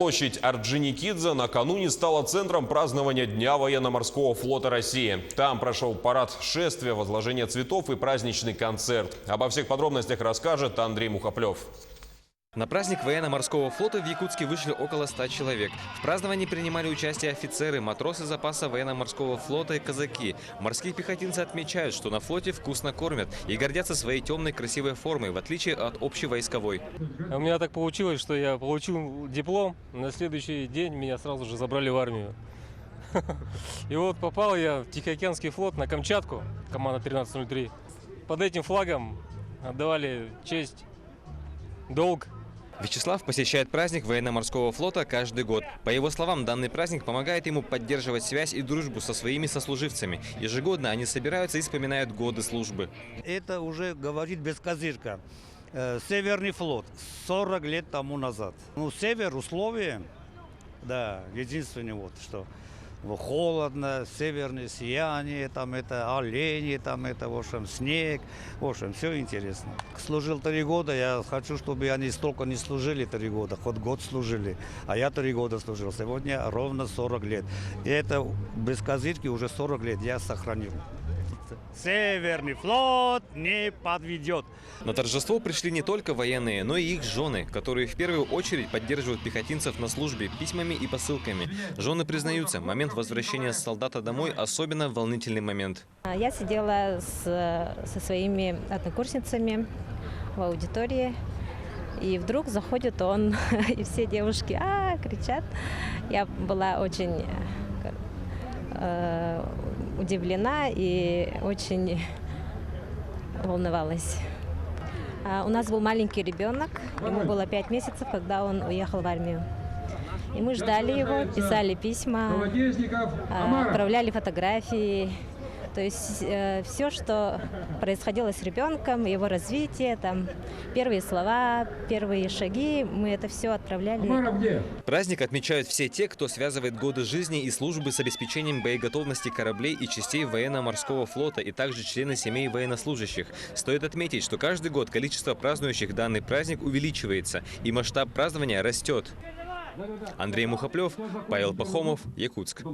Площадь Орджоникидзе накануне стала центром празднования Дня военно-морского флота России. Там прошел парад шествия, возложение цветов и праздничный концерт. Обо всех подробностях расскажет Андрей Мухоплев. На праздник военно-морского флота в Якутске вышли около 100 человек. В праздновании принимали участие офицеры, матросы запаса военно-морского флота и казаки. Морские пехотинцы отмечают, что на флоте вкусно кормят и гордятся своей темной красивой формой, в отличие от общевойсковой. У меня так получилось, что я получил диплом, на следующий день меня сразу же забрали в армию. И вот попал я в Тихоокеанский флот на Камчатку, команда 1303. Под этим флагом отдавали честь, долг. Вячеслав посещает праздник военно-морского флота каждый год. По его словам, данный праздник помогает ему поддерживать связь и дружбу со своими сослуживцами. Ежегодно они собираются и вспоминают годы службы. Это уже говорит без козырька. Северный флот 40 лет тому назад. Ну, север, условия, да, единственное вот, что холодно, северное сияние, там это олени, там это, в общем, снег, в общем, все интересно. Служил 3 года, я хочу, чтобы они столько не служили 3 года, хоть год служили, а я 3 года служил, сегодня ровно 40 лет. И это без козырки уже 40 лет я сохранил. Северный флот не подведет. На торжество пришли не только военные, но и их жены, которые в первую очередь поддерживают пехотинцев на службе письмами и посылками. Жены признаются, момент возвращения солдата домой особенно волнительный момент. Я сидела со своими однокурсницами в аудитории, и вдруг заходит он, и все девушки кричат. Я была очень удивлена и очень волновалась. У нас был маленький ребенок, ему было 5 месяцев, когда он уехал в армию. И мы ждали его, писали письма, отправляли фотографии. То есть все, что происходило с ребенком, его развитие, там, первые слова, первые шаги, мы это все отправляли. Праздник отмечают все те, кто связывает годы жизни и службы с обеспечением боеготовности кораблей и частей военно-морского флота, и также члены семей военнослужащих. Стоит отметить, что каждый год количество празднующих данный праздник увеличивается, и масштаб празднования растет. Андрей Мухоплев, Павел Пахомов, Якутск.